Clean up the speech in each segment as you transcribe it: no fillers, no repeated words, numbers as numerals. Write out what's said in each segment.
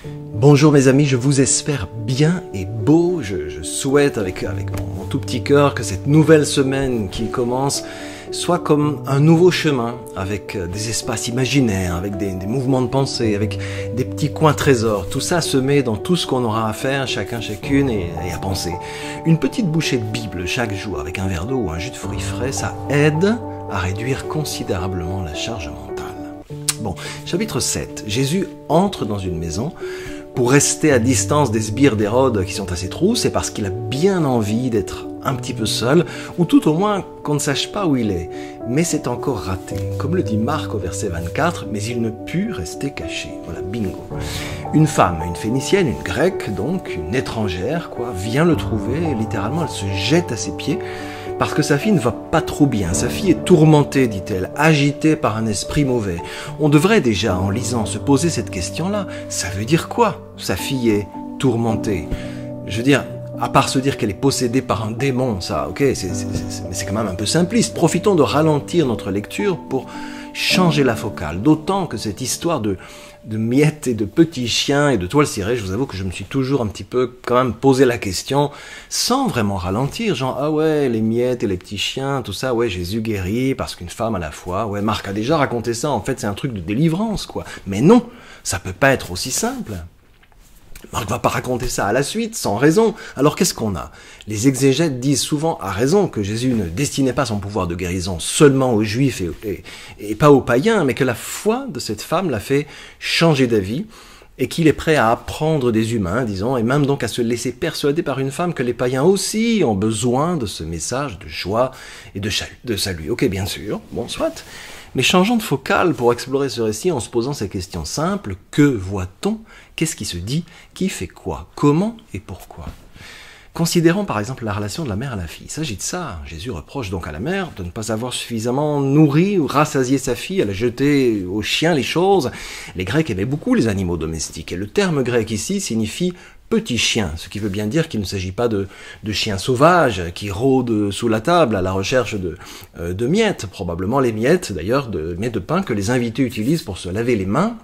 Bonjour mes amis, je vous espère bien et beau. Je souhaite avec mon tout petit cœur que cette nouvelle semaine qui commence soit comme un nouveau chemin, avec des espaces imaginaires, avec des mouvements de pensée, avec des petits coins trésors. Tout ça semé dans tout ce qu'on aura à faire, chacun, chacune, et à penser. Une petite bouchée de Bible chaque jour avec un verre d'eau ou un jus de fruits frais, ça aide à réduire considérablement la charge mentale. Bon, chapitre 7. Jésus entre dans une maison pour rester à distance des sbires d'Hérode qui sont à ses trousses, c'est parce qu'il a bien envie d'être un petit peu seul, ou tout au moins qu'on ne sache pas où il est. Mais c'est encore raté. Comme le dit Marc au verset 24, mais il ne put rester caché. Voilà, bingo. Une femme, une phénicienne, une grecque, donc, une étrangère, vient le trouver, et littéralement elle se jette à ses pieds, parce que sa fille ne va pas trop bien. Sa fille est tourmentée, dit-elle, agitée par un esprit mauvais. On devrait déjà, en lisant, se poser cette question-là. Ça veut dire quoi, sa fille est tourmentée? Je veux dire, à part se dire qu'elle est possédée par un démon, ça, ok, mais c'est quand même un peu simpliste. Profitons de ralentir notre lecture pour changer la focale. D'autant que cette histoire de miettes et de petits chiens et de toiles cirées, je vous avoue que je me suis toujours un petit peu quand même posé la question, sans vraiment ralentir, genre, ah ouais, les miettes et les petits chiens, tout ça, ouais, Jésus guérit parce qu'une femme à la foi, ouais, Marc a déjà raconté ça, en fait, c'est un truc de délivrance, Mais non, ça peut pas être aussi simple. Marc va pas raconter ça à la suite, sans raison. Alors qu'est-ce qu'on a? Les exégètes disent souvent, à raison, que Jésus ne destinait pas son pouvoir de guérison seulement aux Juifs et pas aux païens, mais que la foi de cette femme l'a fait changer d'avis, et qu'il est prêt à apprendre des humains, disons, et même donc à se laisser persuader par une femme que les païens aussi ont besoin de ce message de joie et de salut. Ok, bien sûr, bon, soit. Mais changeons de focale pour explorer ce récit en se posant ces questions simples. Que voit-on? Qu'est-ce qui se dit? Qui fait quoi? Comment et pourquoi? Considérons par exemple la relation de la mère à la fille. Il s'agit de ça. Jésus reproche donc à la mère de ne pas avoir suffisamment nourri ou rassasié sa fille. Elle a jeté aux chiens les choses. Les Grecs aimaient beaucoup les animaux domestiques. Et le terme grec ici signifie petit chien, ce qui veut bien dire qu'il ne s'agit pas de chiens sauvages qui rôdent sous la table à la recherche de miettes, probablement les miettes d'ailleurs, de miettes de pain que les invités utilisent pour se laver les mains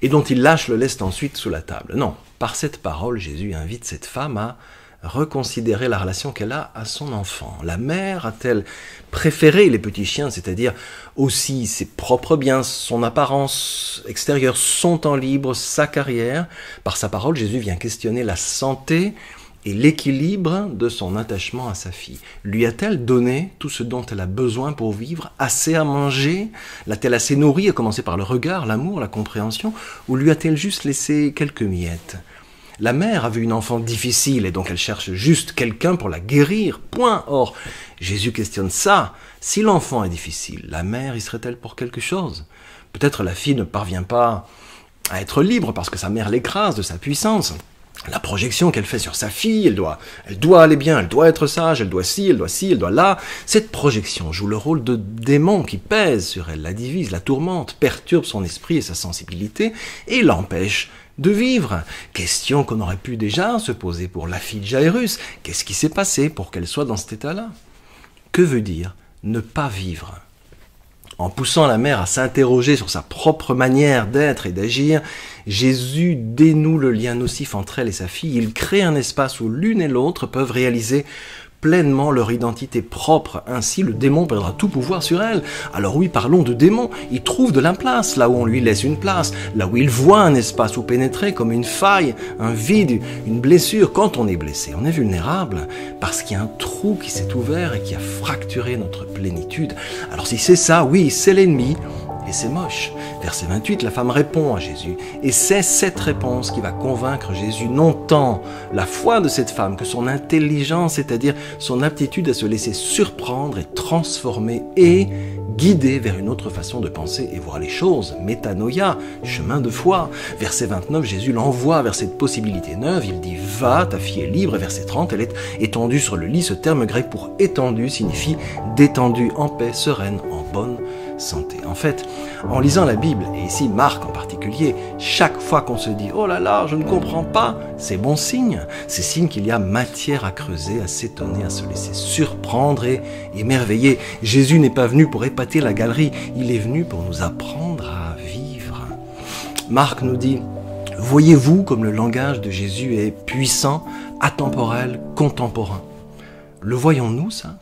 et dont ils lâchent le lest ensuite sous la table. Non, par cette parole, Jésus invite cette femme à reconsidérer la relation qu'elle a à son enfant. La mère a-t-elle préféré les petits chiens, c'est-à-dire aussi ses propres biens, son apparence extérieure, son temps libre, sa carrière? Par sa parole, Jésus vient questionner la santé et l'équilibre de son attachement à sa fille. Lui a-t-elle donné tout ce dont elle a besoin pour vivre? Assez à manger? L'a-t-elle assez nourrie, à commencer par le regard, l'amour, la compréhension? Ou lui a-t-elle juste laissé quelques miettes? La mère a vu une enfant difficile et donc elle cherche juste quelqu'un pour la guérir, point. Or, Jésus questionne ça. Si l'enfant est difficile, la mère y serait-elle pour quelque chose? Peut-être la fille ne parvient pas à être libre parce que sa mère l'écrase de sa puissance. La projection qu'elle fait sur sa fille, elle doit aller bien, elle doit être sage, elle doit ci, elle doit là. Cette projection joue le rôle de démon qui pèse sur elle, la divise, la tourmente, perturbe son esprit et sa sensibilité et l'empêche de vivre. Question qu'on aurait pu déjà se poser pour la fille de Jairus. Qu'est-ce qui s'est passé pour qu'elle soit dans cet état-là? Que veut dire ne pas vivre? En poussant la mère à s'interroger sur sa propre manière d'être et d'agir, Jésus dénoue le lien nocif entre elle et sa fille. Il crée un espace où l'une et l'autre peuvent réaliser pleinement leur identité propre. Ainsi, le démon perdra tout pouvoir sur elle. Alors oui, parlons de démon. Il trouve de la place, là où on lui laisse une place, là où il voit un espace où pénétrer, comme une faille, un vide, une blessure. Quand on est blessé, on est vulnérable, parce qu'il y a un trou qui s'est ouvert et qui a fracturé notre plénitude. Alors si c'est ça, oui, c'est l'ennemi, et c'est moche. Verset 28, la femme répond à Jésus. Et c'est cette réponse qui va convaincre Jésus, non tant la foi de cette femme que son intelligence, c'est-à-dire son aptitude à se laisser surprendre et transformer et guider vers une autre façon de penser et voir les choses. Métanoïa, chemin de foi. Verset 29, Jésus l'envoie vers cette possibilité neuve. Il dit, va, ta fille est libre. Et verset 30, elle est étendue sur le lit. Ce terme grec pour étendu signifie détendue, en paix, sereine, en bonne santé. En fait, en lisant la Bible, et ici Marc en particulier, chaque fois qu'on se dit « Oh là là, je ne comprends pas », c'est bon signe. C'est signe qu'il y a matière à creuser, à s'étonner, à se laisser surprendre et émerveiller. Jésus n'est pas venu pour épater la galerie, il est venu pour nous apprendre à vivre. Marc nous dit Le voyez-vous comme le langage de Jésus est puissant, atemporel, contemporain? Le voyons-nous, ça?